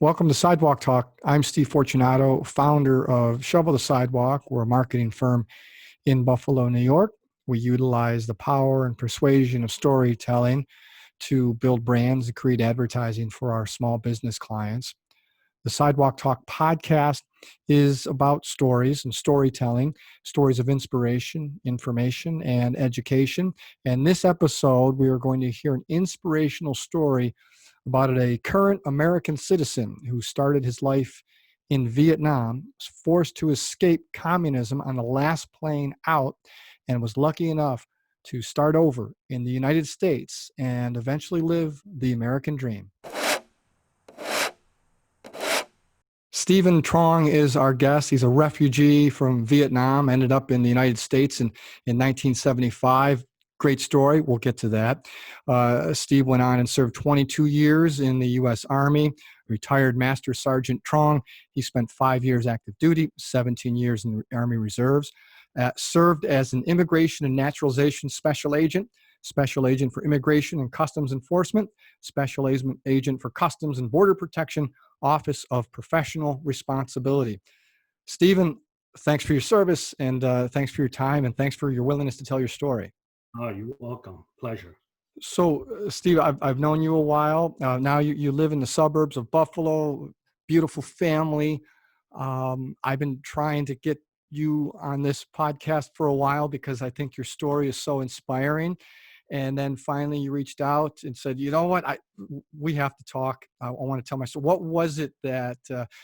Welcome to Sidewalk Talk. I'm Steve Fortunato, founder of Shovel the Sidewalk. We're a marketing firm in Buffalo, New York. We utilize the power and persuasion of storytelling to build brands and create advertising for our small business clients. The Sidewalk Talk podcast is about stories and storytelling, stories of inspiration, information, and education. And this episode, we are going to hear an inspirational story about a current American citizen who started his life in Vietnam, was forced to escape communism on the last plane out, and was lucky enough to start over in the United States and eventually live the American dream. Stephen Truong is our guest. He's a refugee from Vietnam, ended up in the United States in 1975. Great story. We'll get to that. Steve went on and served 22 years in the U.S. Army, retired Master Sergeant Truong. He spent 5 years active duty, 17 years in the Army Reserves, served as an Immigration and Naturalization Special Agent for Immigration and Customs Enforcement, Special Agent for Customs and Border Protection, Office of Professional Responsibility. Stephen, thanks for your service, and thanks for your time, and thanks for your willingness to tell your story. Oh, you're welcome. Pleasure. So, Steve, I've known you a while. Now you live in the suburbs of Buffalo, beautiful family. I've been trying to get you on this podcast for a while because I think your story is so inspiring. And then finally you reached out and said, you know what, we have to talk. I want to tell my story. What was it that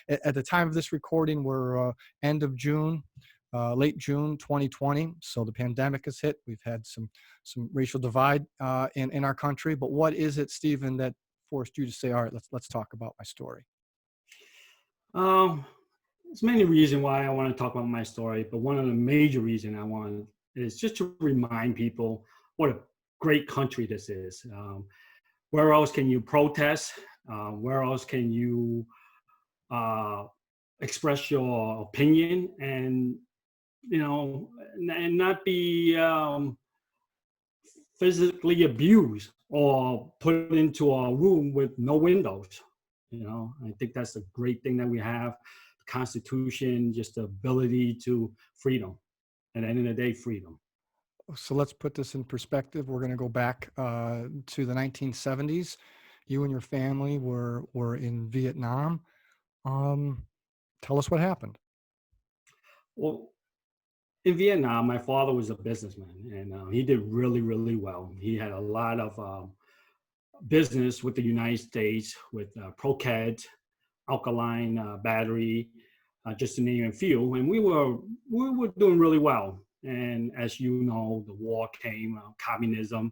at the time of this recording, we're end of June, late June 2020. So the pandemic has hit. We've had some racial divide in our country. But what is it, Stephen, that forced you to say, all right, let's talk about my story? Um, there's many reasons why I want to talk about my story, but one of the major reasons I want is just to remind people what a great country this is. Where else can you protest? Where else can you uh, express your opinion and and not be physically abused or put into a room with no windows? I think that's a great thing that we have. The Constitution, just the ability to freedom. At the end of the day, freedom. So let's put this in perspective. We're going to go back to the 1970s. You and your family were in Vietnam. Tell us what happened. Well, in Vietnam, my father was a businessman, and he did really, really well. He had a lot of business with the United States, with Procad, alkaline battery, just to name a few. And we were doing really well. And as you know, the war came, communism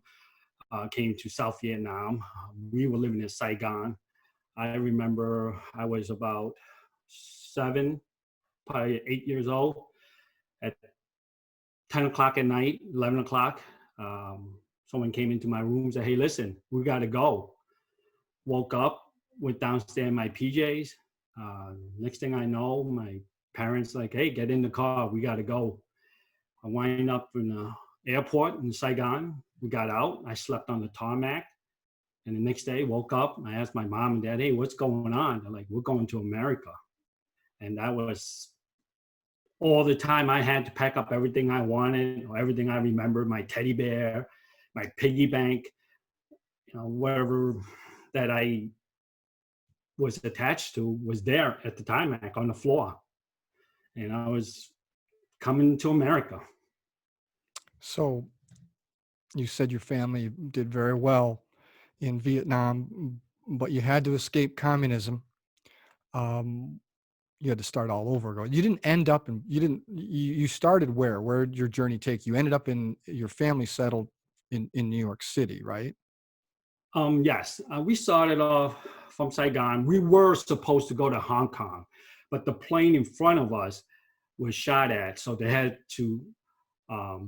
came to South Vietnam. We were living in Saigon. I remember I was about 7, probably 8 years old. At 10 o'clock at night, 11 o'clock, someone came into my room and said, "Hey, listen, we got to go." Woke up, went downstairs in my PJs. Next thing I know, my parents like, "Hey, get in the car. We got to go." I wind up in the airport in Saigon. We got out. I slept on the tarmac. And the next day, woke up. I asked my mom and dad, "Hey, what's going on?" They're like, "We're going to America." And that was all the time I had to pack up everything I wanted, or everything I remembered, my teddy bear, my piggy bank, whatever that I was attached to was there at the tarmac on the floor. And I was coming to America. So you said your family did very well in Vietnam, but you had to escape communism. Um, you had to start all over. You didn't end up in, you started where? Where did your journey take you? You ended up in, your family settled in New York City, right? Yes, we started off from Saigon. We were supposed to go to Hong Kong, but the plane in front of us was shot at, so they had to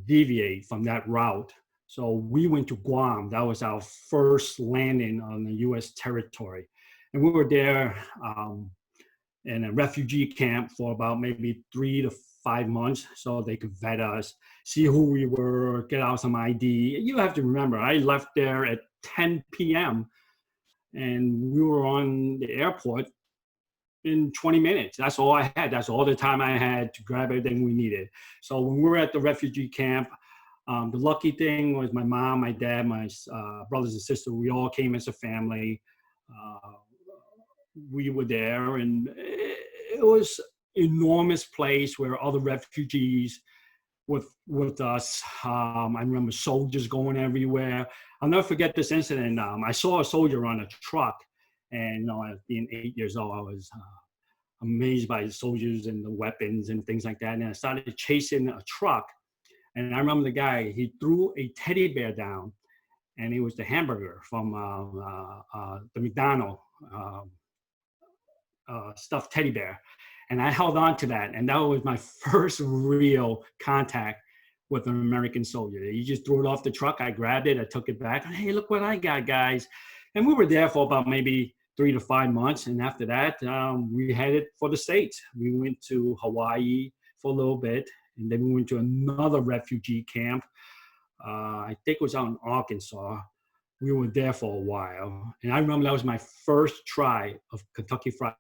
deviate from that route. So we went to Guam. That was our first landing on the U.S. territory, and we were there in a refugee camp for about maybe 3 to 5 months, so they could vet us, see who we were, get out some ID. You have to remember, I left there at 10 p.m. and we were on the airport in 20 minutes. That's all I had. That's all the time I had to grab everything we needed. So when we were at the refugee camp, the lucky thing was my mom, my dad, my brothers and sisters, we all came as a family. Uh, we were there, and it was enormous place where other refugees with us. I remember soldiers going everywhere. I'll never forget this incident. I saw a soldier on a truck, and being 8 years old, I was amazed by the soldiers and the weapons and things like that. And I started chasing a truck, and I remember the guy. He threw a teddy bear down, and it was the hamburger from the McDonald's. Stuffed teddy bear. And I held on to that. And that was my first real contact with an American soldier. He just threw it off the truck. I grabbed it. I took it back. Hey, look what I got, guys. And we were there for about maybe 3 to 5 months. And after that, we headed for the States. We went to Hawaii for a little bit. And then we went to another refugee camp. I think it was out in Arkansas. We were there for a while. And I remember that was my first try of Kentucky Fried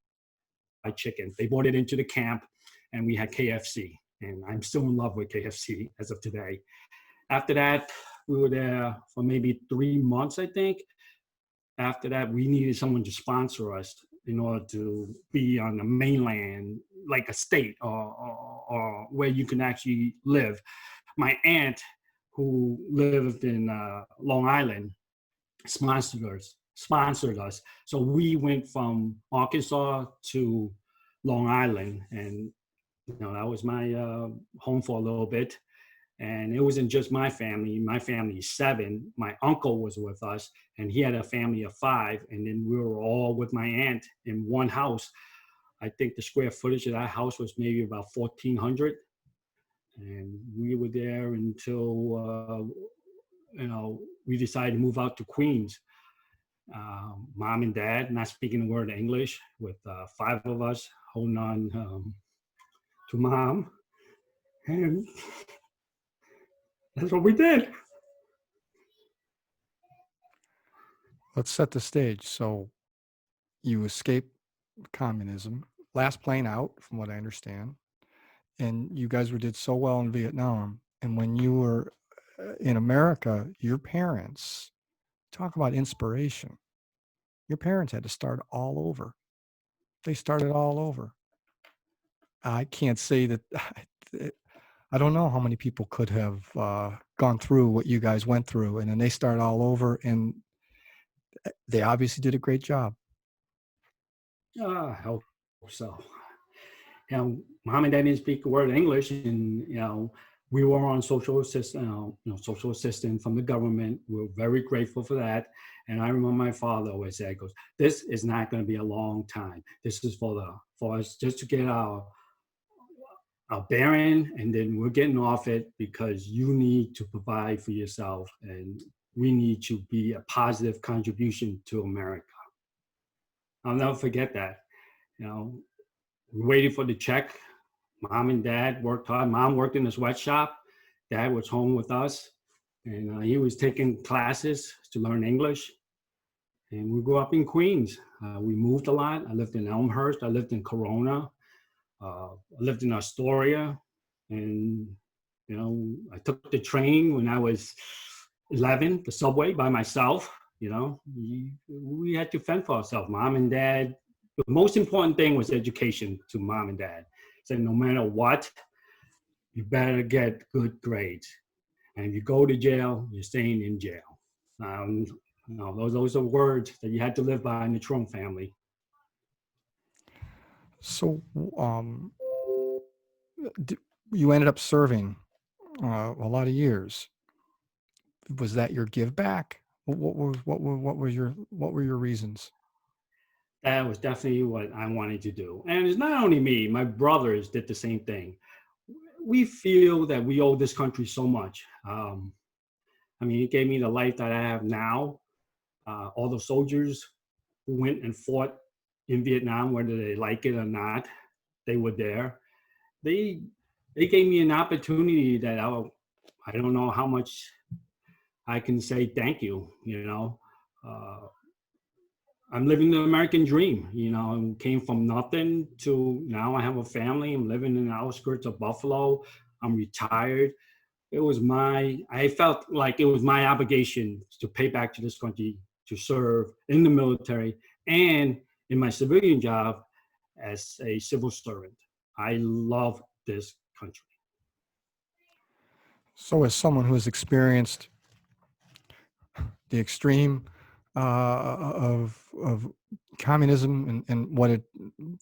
Chicken. They brought it into the camp, and we had KFC. And I'm still in love with KFC as of today. After that, we were there for maybe 3 months, I think. After that, we needed someone to sponsor us in order to be on the mainland, like a state or where you can actually live. My aunt, who lived in Long Island, sponsored us. So we went from Arkansas to Long Island, and that was my home for a little bit. And it wasn't just my family. My family is 7. My uncle was with us, and he had a family of 5. And then we were all with my aunt in one house. I think the square footage of that house was maybe about 1,400. And we were there until we decided to move out to Queens. Mom and dad not speaking a word of English, with 5 of us holding on to mom, and that's what we did. Let's set the stage. So you escape communism, last plane out, from what I understand, and you guys did so well in Vietnam. And when you were in America, your parents, talk about inspiration. Your parents had to start all over. They started all over. I can't say that. I don't know how many people could have gone through what you guys went through, and then they start all over, and they obviously did a great job. I hope so. Mom and dad didn't speak a word of English, and we were on social assistance from the government. We were very grateful for that. And I remember my father always said, "Goes, this is not going to be a long time. This is for us just to get our bearing, and then we're getting off it, because you need to provide for yourself, and we need to be a positive contribution to America." I'll never forget that. We're waiting for the check. Mom and dad worked hard. Mom worked in a sweatshop. Dad was home with us, and he was taking classes to learn English. And we grew up in Queens. We moved a lot. I lived in Elmhurst. I lived in Corona. I lived in Astoria. And, I took the train when I was 11, the subway, by myself. We had to fend for ourselves. Mom and dad. The most important thing was education to mom and dad. Said, no matter what, you better get good grades. And if you go to jail, you're staying in jail. Those are words that you had to live by in the Truong family. So you ended up serving a lot of years. Was that your give back? What were your reasons? That was definitely what I wanted to do. And it's not only me, my brothers did the same thing. We feel that we owe this country so much. It gave me the life that I have now. All the soldiers who went and fought in Vietnam, whether they like it or not, they were there. They gave me an opportunity that I don't know how much I can say thank you. I'm living the American dream. You know, and came from nothing to now I have a family. I'm living in the outskirts of Buffalo. I'm retired. I felt like it was my obligation to pay back to this country, to serve in the military and in my civilian job as a civil servant. I love this country. So, as someone who has experienced the extreme of communism and what it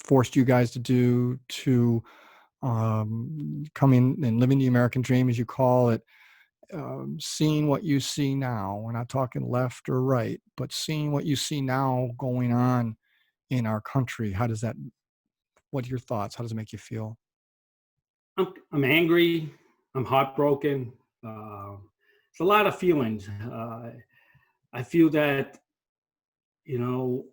forced you guys to do to coming and living the American dream, as you call it, seeing what you see now. We're not talking left or right, but seeing what you see now going on in our country. How does that? What are your thoughts? How does it make you feel? I'm angry. I'm heartbroken. It's a lot of feelings. I feel that, you know,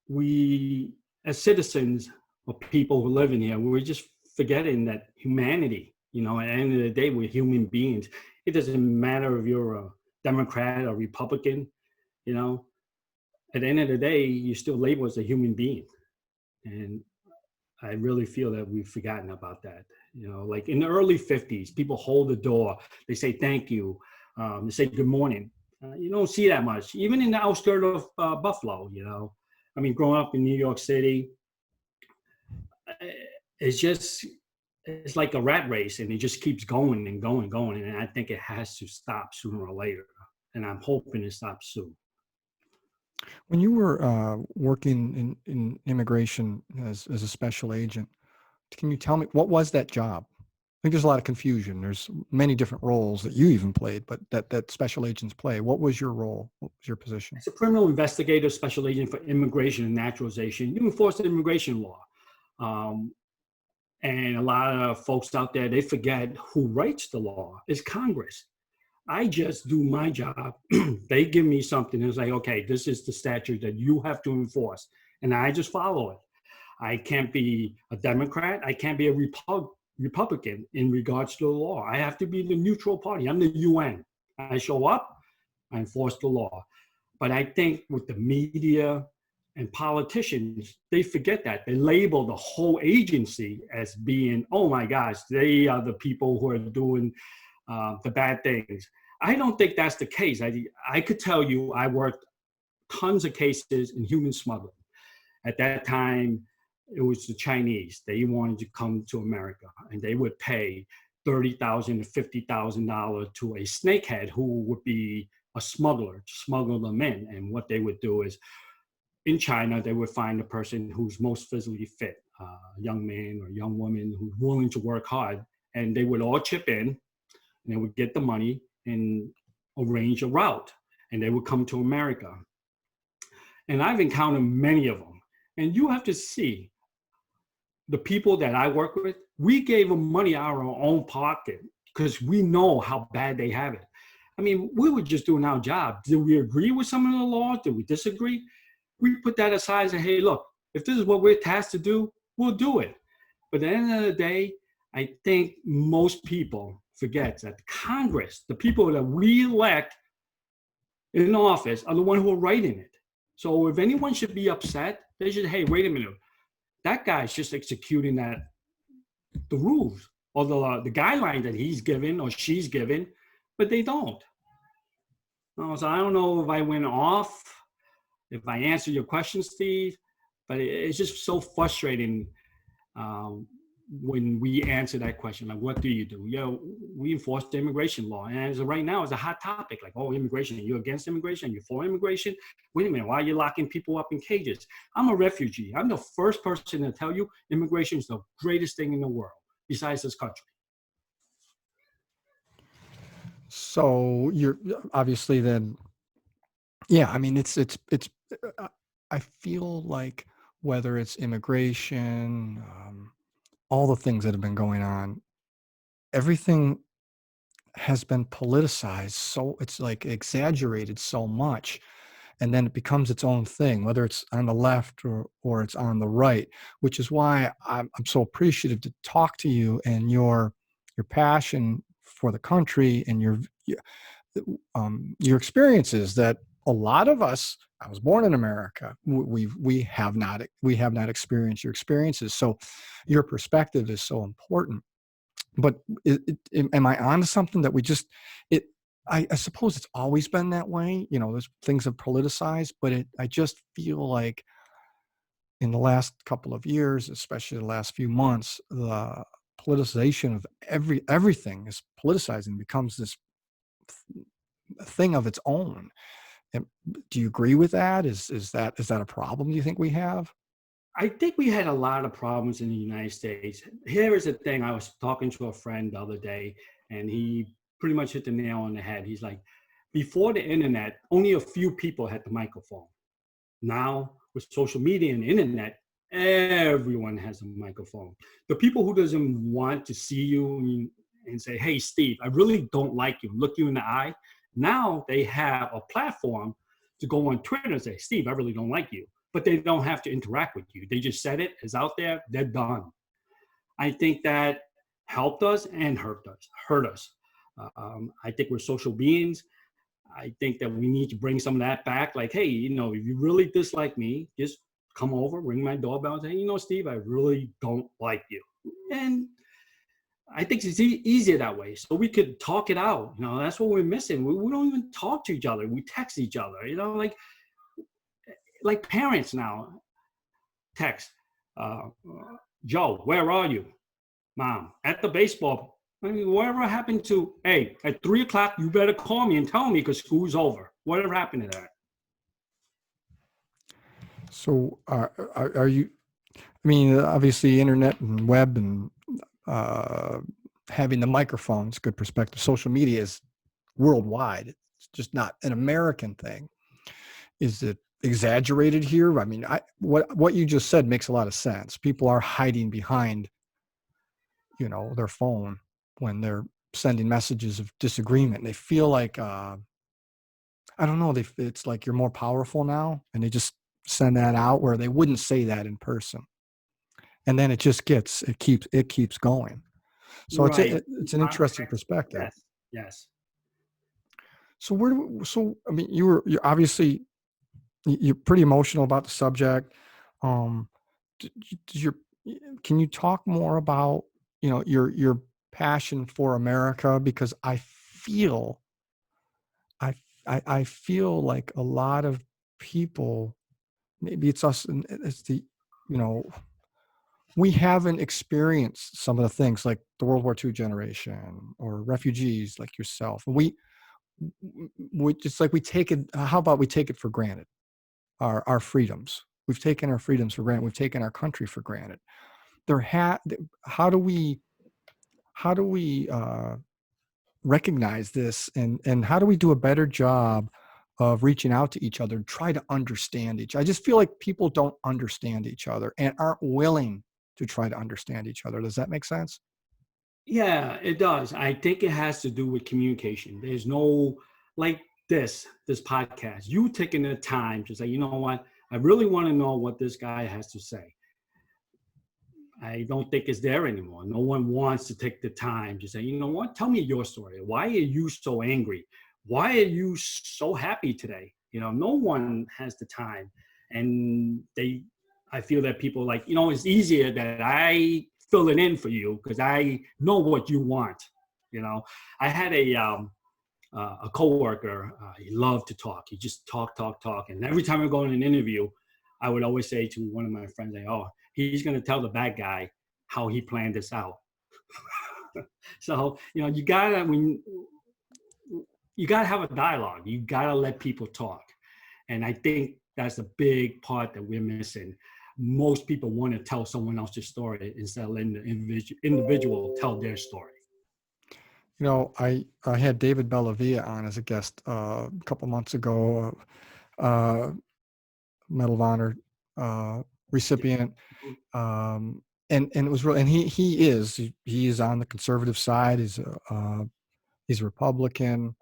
we as citizens or people who live in here, we're just forgetting that humanity, at the end of the day, we're human beings. It doesn't matter if you're a Democrat or Republican, you know, at the end of the day, you're still labeled as a human being. And I really feel that we've forgotten about that. Like in the early 50s, people hold the door, they say thank you, they say good morning. You don't see that much, even in the outskirts of Buffalo. I mean, growing up in New York City, it's just it's like a rat race, and it just keeps going and going and going. And I think it has to stop sooner or later. And I'm hoping it stops soon. When you were working in immigration as a special agent, can you tell me what was that job? I think there's a lot of confusion. There's many different roles that you even played, but that special agents play. What was your role? What was your position? It's a criminal investigator, special agent for immigration and naturalization. You enforce the immigration law. Um, and a lot of folks out there, they forget who writes the law. It's Congress. I just do my job. They give me something and it's like, okay, this is the statute that you have to enforce. And I just follow it. I can't be a Democrat. I can't be a Republican in regards to the law. I have to be the neutral party. I'm the UN. I show up, I enforce the law. But I think with the media and politicians, they forget that. They label the whole agency as being, oh my gosh, they are the people who are doing the bad things. I don't think that's the case. I could tell you I worked tons of cases in human smuggling. At that time, it was the Chinese. They wanted to come to America, and they would pay $30,000 to $50,000 to a snakehead who would be a smuggler to smuggle them in. And what they would do is, in China, they would find a person who's most physically fit, a young man or young woman who's willing to work hard, and they would all chip in, and they would get the money and arrange a route, and they would come to America. And I've encountered many of them. And you have to see the people that I work with, we gave them money out of our own pocket because we know how bad they have it. I mean, we were just doing our job. Did we agree with some of the laws? Did we disagree? We put that aside and say, hey, look, if this is what we're tasked to do, we'll do it. But at the end of the day, I think most people forget that Congress, the people that we elect in office, are the one who are writing it. So if anyone should be upset, they should, hey, wait a minute. That guy's just executing the rules or the guideline that he's given or she's given, but they don't. So I don't know if I went off, if I answered your question, Steve, but it's just so frustrating when we answer that question, like, what do you do? We enforce the immigration law. And as of right now, it's a hot topic. Like, oh, immigration, you're against immigration, you're for immigration. Wait a minute, why are you locking people up in cages? I'm a refugee. I'm the first person to tell you immigration is the greatest thing in the world besides this country. So you're obviously then, yeah. I mean, I feel like whether it's immigration, all the things that have been going on, everything has been politicized. So it's like exaggerated so much. And then it becomes its own thing, whether it's on the left or it's on the right, which is why I'm so appreciative to talk to you and your passion for the country and your experiences that a lot of us, I was born in America. We have not experienced your experiences. So your perspective is so important. But am I on to something that we just it? I suppose it's always been that way. Those things have politicized, but I just feel like in the last couple of years, especially the last few months, the politicization of everything is politicizing, becomes this thing of its own. And do you agree with that? Is that a problem you think we have? I think we had a lot of problems in the United States. Here is the thing. I was talking to a friend the other day, and he pretty much hit the nail on the head. He's like, before the internet, only a few people had the microphone. Now, with social media and the internet, everyone has a microphone. The people who doesn't want to see you and say, "Hey, Steve, I really don't like you," look you in the eye. Now they have a platform to go on Twitter and say, "Steve, I really don't like you," but they don't have to interact with you. They just said it. It's out there. They're done. I think that helped us and hurt us. Hurt us. I think we're social beings. I think that we need to bring some of that back. Like, hey, if you really dislike me, just come over, ring my doorbell, and say, Steve, I really don't like you. And I think it's easier that way. So we could talk it out. That's what we're missing. We don't even talk to each other. We text each other, like parents now text, uh, Joe, where are you? Mom, at the baseball. I mean, whatever happened to, hey, at 3 o'clock, you better call me and tell me because school's over. Whatever happened to that? So are you? I mean, obviously, internet and web and uh, having the microphones, good perspective. Social media is worldwide. It's just not an American thing. Is it exaggerated here? I mean, what you just said makes a lot of sense. People are hiding behind, their phone when they're sending messages of disagreement. They feel like I don't know. It's like you're more powerful now, and they just send that out where they wouldn't say that in person, and then it keeps going. So Right. it's an interesting perspective. Yes. Yes. So I mean, you're obviously you're pretty emotional about the subject. Um, does your Can you talk more about your passion for America? Because I I feel like a lot of people, maybe it's us, and it's you know we haven't experienced some of the things like the World War II generation or refugees like yourself. And we it's like we take it. How about we take it for granted? Our freedoms. We've taken our freedoms for granted. We've taken our country for granted. There ha- How do we recognize this, and how do we do a better job of reaching out to each other and try to understand each? I just feel like people don't understand each other and aren't willing to try to understand each other. Does that make sense? Yeah, it does. I think it has to do with communication. There's no like this podcast. You taking the time to say, you know what? I really want to know what this guy has to say. I don't think it's there anymore. No one wants to take the time to say, you know what? Tell me your story. Why are you so angry? Why are you so happy today? No one has the time. And I feel that people like, it's easier that I fill it in for you because I know what you want. You know, I had a coworker. He loved to talk. He just talk, talk, talk. And every time I go in an interview, I would always say to one of my friends, like, "Oh, he's going to tell the bad guy how he planned this out." So you gotta have a dialogue. You gotta let people talk, and I think that's a big part that we're missing. Most people want to tell someone else's story instead of letting the individual tell their story. I had David Bellavia on as a guest a couple months ago, uh, Medal of Honor recipient, and it was real. And he is on the conservative side. He's a Republican.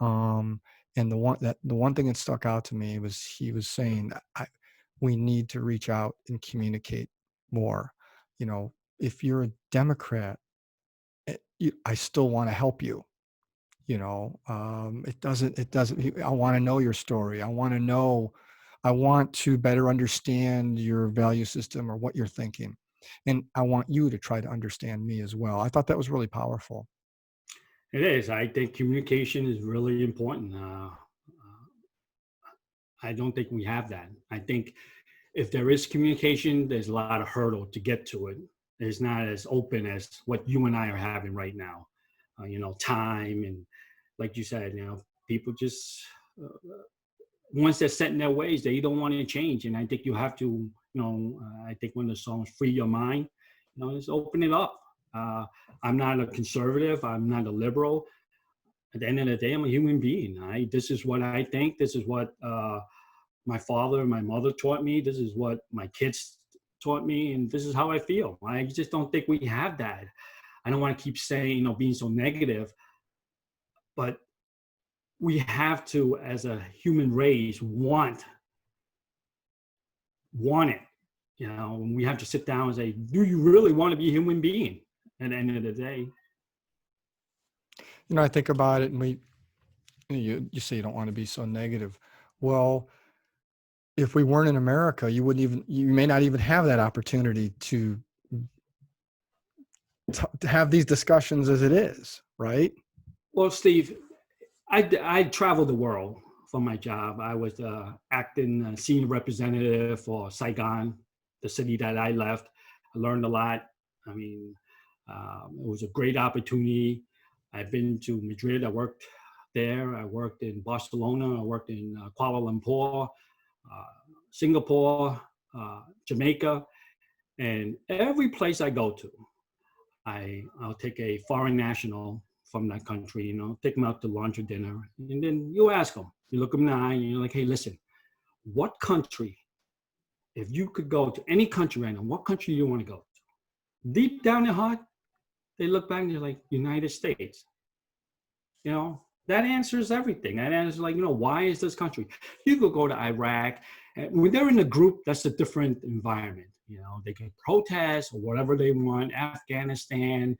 Um, and the one thing that stuck out to me was he was saying, we need to reach out and communicate more. If you're a Democrat, I still want to help you. I want to know your story. I want to better understand your value system or what you're thinking. And I want you to try to understand me as well. I thought that was really powerful. It is. I think communication is really important. I don't think we have that. I think if there is communication, there's a lot of hurdle to get to it. It's not as open as what you and I are having right now. Time and like you said, people just once they're set in their ways, they don't want to change. And I think you have to, I think when the song "Free Your Mind," just open it up. Uh, I'm not a conservative. I'm not a liberal. At the end of the day, I'm a human being. This is what I think. This is what my father and my mother taught me. This is what my kids taught me, and this is how I feel. I just don't think we have that. I don't want to keep saying, being so negative, but we have to, as a human race, want it. We have to sit down and say, do you really want to be a human being at the end of the day? I think about it, and you say you don't want to be so negative. Well, if we weren't in America, you may not even have that opportunity to have these discussions as it is, right? Well, Steve, I traveled the world for my job. I was acting senior representative for Saigon, the city that I left. I learned a lot. I mean, it was a great opportunity. I've been to Madrid. I worked there. I worked in Barcelona. I worked in Kuala Lumpur, Singapore, Jamaica, and every place I go to, I'll take a foreign national from that country, take them out to lunch or dinner. And then you ask them, you look them in the eye and you're like, hey, listen, what country, if you could go to any country right now, what country do you want to go to? Deep down their heart, they look back and they're like, United States. That answers everything. That answers why is this country? You could go to Iraq. And when they're in a group, that's a different environment. They can protest or whatever they want, Afghanistan,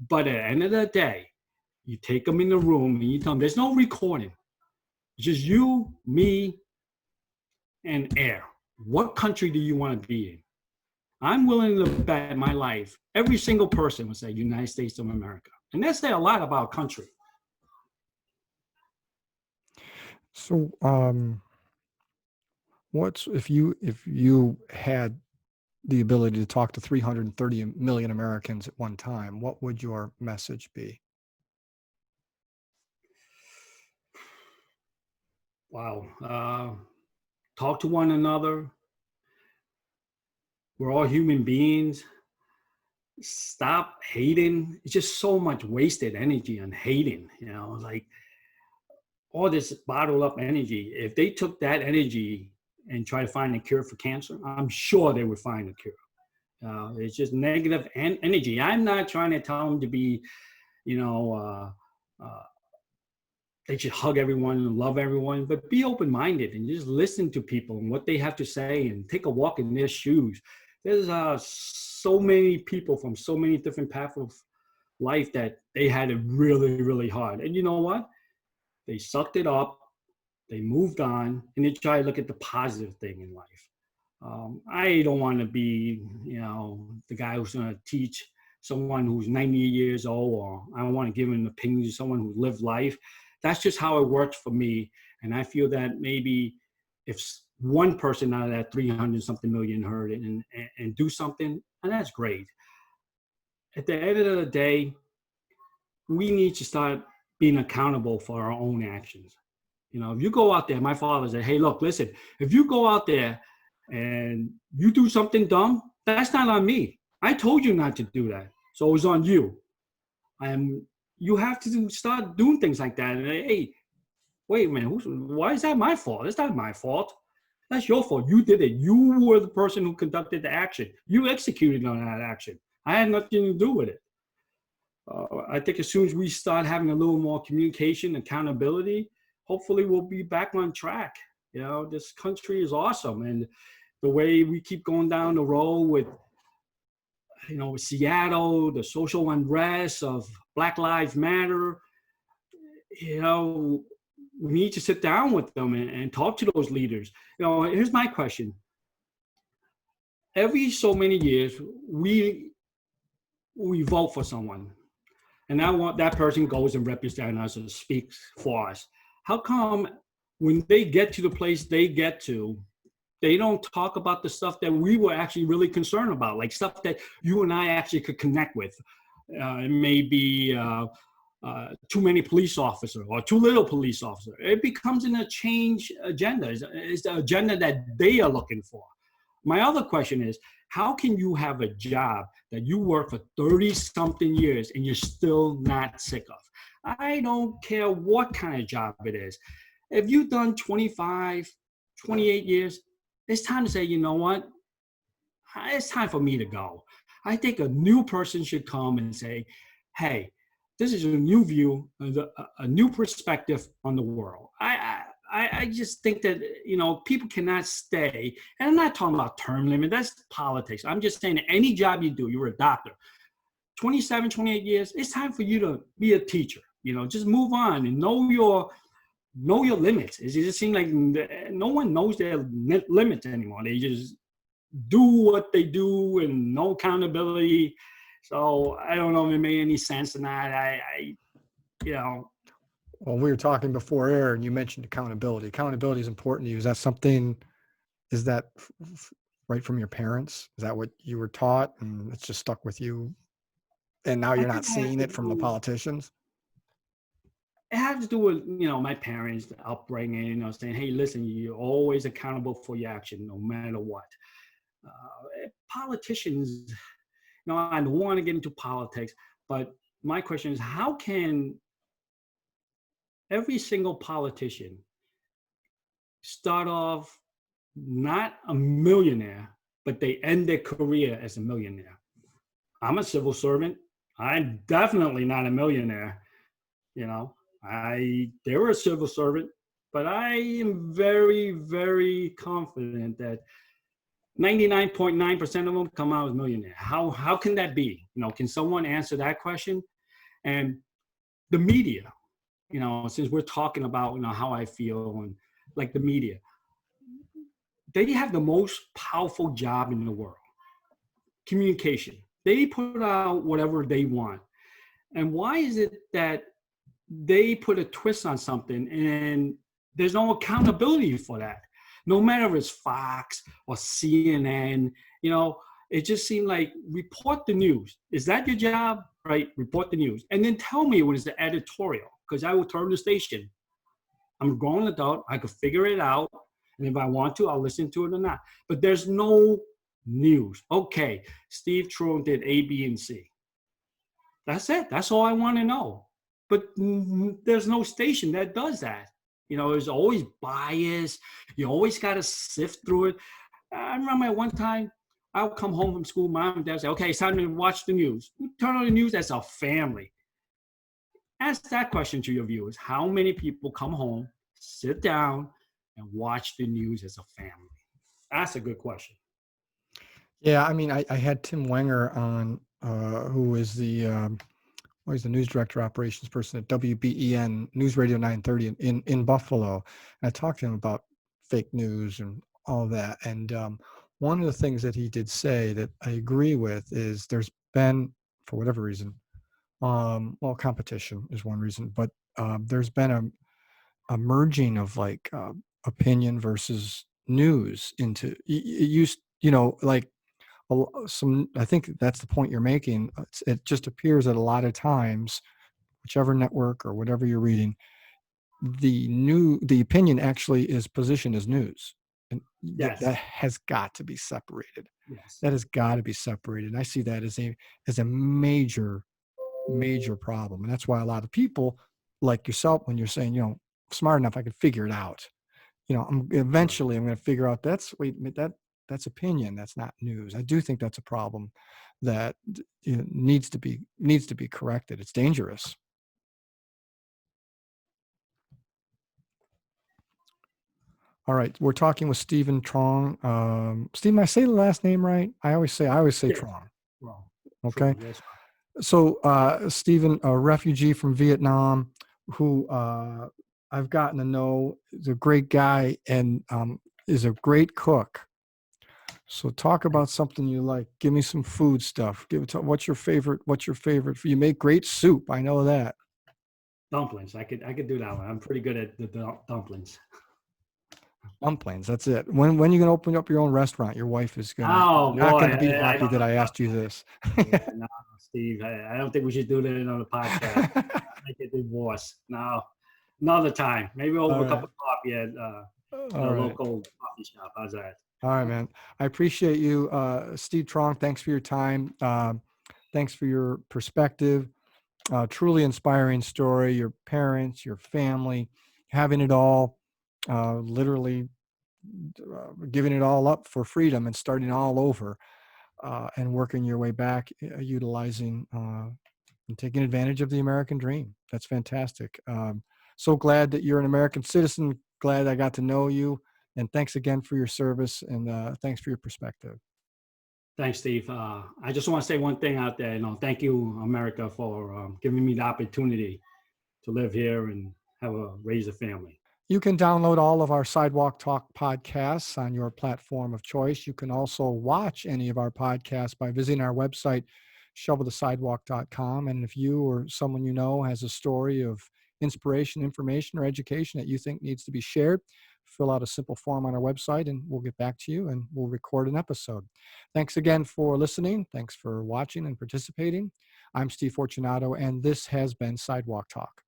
but at the end of the day, you take them in the room and you tell them there's no recording. It's just you, me, and air. What country do you want to be in? I'm willing to bet my life every single person would say United States of America. And that say a lot about country. So, what's if you had the ability to talk to 330 million Americans at one time, what would your message be? Wow. Talk to one another. We're all human beings. Stop hating. It's just so much wasted energy on hating, like all this bottled up energy. If they took that energy and try to find a cure for cancer, I'm sure they would find a cure. It's just negative energy. I'm not trying to tell them to be, they should hug everyone and love everyone, but be open-minded and just listen to people and what they have to say and take a walk in their shoes. There's so many people from so many different paths of life that they had it really, really hard. And you know what? They sucked it up, they moved on, and they try to look at the positive thing in life. I don't want to be, the guy who's going to teach someone who's 90 years old, or I don't want to give an opinion to someone who lived life. That's just how it worked for me. And I feel that maybe if one person out of that 300 something million heard it and do something, and that's great. At the end of the day, we need to start being accountable for our own actions. If you go out there, my father said, hey, look, listen, if you go out there and you do something dumb, that's not on me. I told you not to do that. So it was on you. And you have to start doing things like that. And hey, wait a minute, why is that my fault? It's not my fault. That's your fault. You did it. You were the person who conducted the action. You executed on that action. I had nothing to do with it. I think as soon as we start having a little more communication, accountability, hopefully we'll be back on track. This country is awesome. And the way we keep going down the road with, with Seattle, the social unrest of Black Lives Matter, you know, we need to sit down with them and talk to those leaders. Here's my question. Every so many years, we we vote for someone, and that person goes and represents us and speaks for us. How come when they get to the place they get to, they don't talk about the stuff that we were actually really concerned about, like stuff that you and I actually could connect with? It may be too many police officers or too little police officers. It becomes a change agenda. It's the agenda that they are looking for. My other question is, how can you have a job that you work for 30 something years and you're still not sick of? I don't care what kind of job it is. If you've done 25, 28 years, it's time to say, you know what? It's time for me to go. I think a new person should come and say, hey, this is a new view, a new perspective on the world. I just think that, people cannot stay. And I'm not talking about term limit. That's politics. I'm just saying that any job you do, you're a doctor, 27, 28 years, it's time for you to be a teacher. Just move on and know your limits. It just seems like no one knows their limits anymore. They just do what they do and no accountability. So I don't know if it made any sense or not. You know, Well, we were talking before air, and you mentioned accountability. Accountability is important to you. Is that something? Is that right from your parents? Is that what you were taught, and it's just stuck with you? And now I you're not think seeing it from the politicians? it has to do with my parents, the upbringing. Saying, hey, listen, you're always accountable for your action, no matter what. Politicians, I don't want to get into politics, but my question is, how can every single politician start off not a millionaire, but they end their career as a millionaire? I'm a civil servant. I'm definitely not a millionaire. They were a civil servant, but I am very, very confident that 99.9% of them come out as millionaire. How can that be? Can someone answer that question? And the media, since we're talking about how I feel, and like the media, they have the most powerful job in the world. Communication. They put out whatever they want. And why is it that they put a twist on something and there's no accountability for that? No matter if it's Fox or CNN, it just seemed like, report the news. Is that your job? Right? Report the news. And then tell me when it's the editorial, because I will turn the station. I'm a grown adult. I could figure it out. And if I want to, I'll listen to it or not. But there's no news. Okay, Steve Truong did A, B, and C. That's it. That's all I want to know. But there's no station that does that. There's always bias. You always got to sift through it. I remember at one time, I'll come home from school, mom and dad say, okay, it's time to watch the news. We turn on the news as a family. Ask that question to your viewers. How many people come home, sit down, and watch the news as a family? That's a good question. Yeah, I mean, I had Tim Wenger on, who is he's the news director, operations person at WBEN News Radio 930 in Buffalo. And I talked to him about fake news and all that. And one of the things that he did say that I agree with is there's been, for whatever reason, competition is one reason, but there's been a merging of like opinion versus news into it used, like I think that's the point you're making. It just appears that a lot of times, whichever network or whatever you're reading, the opinion actually is positioned as news, and Yes. that has got to be separated. Yes. That has got to be separated. I see that as a major problem, and that's why a lot of people like yourself, when you're saying, smart enough, I can figure it out. I'm going to figure out that's opinion. That's not news. I do think that's a problem that needs to be corrected. It's dangerous. All right, we're talking with Stephen Truong. Stephen, I say the last name right? I always say Yes. Truong. Wrong. Okay. True. Yes. So, Stephen, a refugee from Vietnam, who I've gotten to know, is a great guy and is a great cook. So talk about something you like. Give me some food stuff. What's your favorite? What's your favorite? You make great soup. I know that. Dumplings. I could do that one. I'm pretty good at the dumplings. Dumplings. That's it. When you gonna open up your own restaurant? Your wife is gonna Oh not boy, gonna be I happy don't that I know. asked you this. Yeah, no, Steve. I don't think we should do that on the podcast. I get divorced. No, another time. Maybe over All a cup right. of coffee at a All right. local coffee shop. How's that? All right, man. I appreciate you, Steve Truong. Thanks for your time. Thanks for your perspective. Truly inspiring story. Your parents, your family, having it all, literally giving it all up for freedom and starting all over, and working your way back, utilizing and taking advantage of the American dream. That's fantastic. So glad that you're an American citizen. Glad I got to know you. And thanks again for your service, and thanks for your perspective. Thanks, Steve. I just want to say one thing out there. Thank you, America, for giving me the opportunity to live here and raise a family. You can download all of our Sidewalk Talk podcasts on your platform of choice. You can also watch any of our podcasts by visiting our website, shovelthesidewalk.com. And if you or someone you know has a story of inspiration, information, or education that you think needs to be shared, fill out a simple form on our website and we'll get back to you and we'll record an episode. Thanks again for listening. Thanks for watching and participating. I'm Steve Fortunato, and this has been Sidewalk Talk.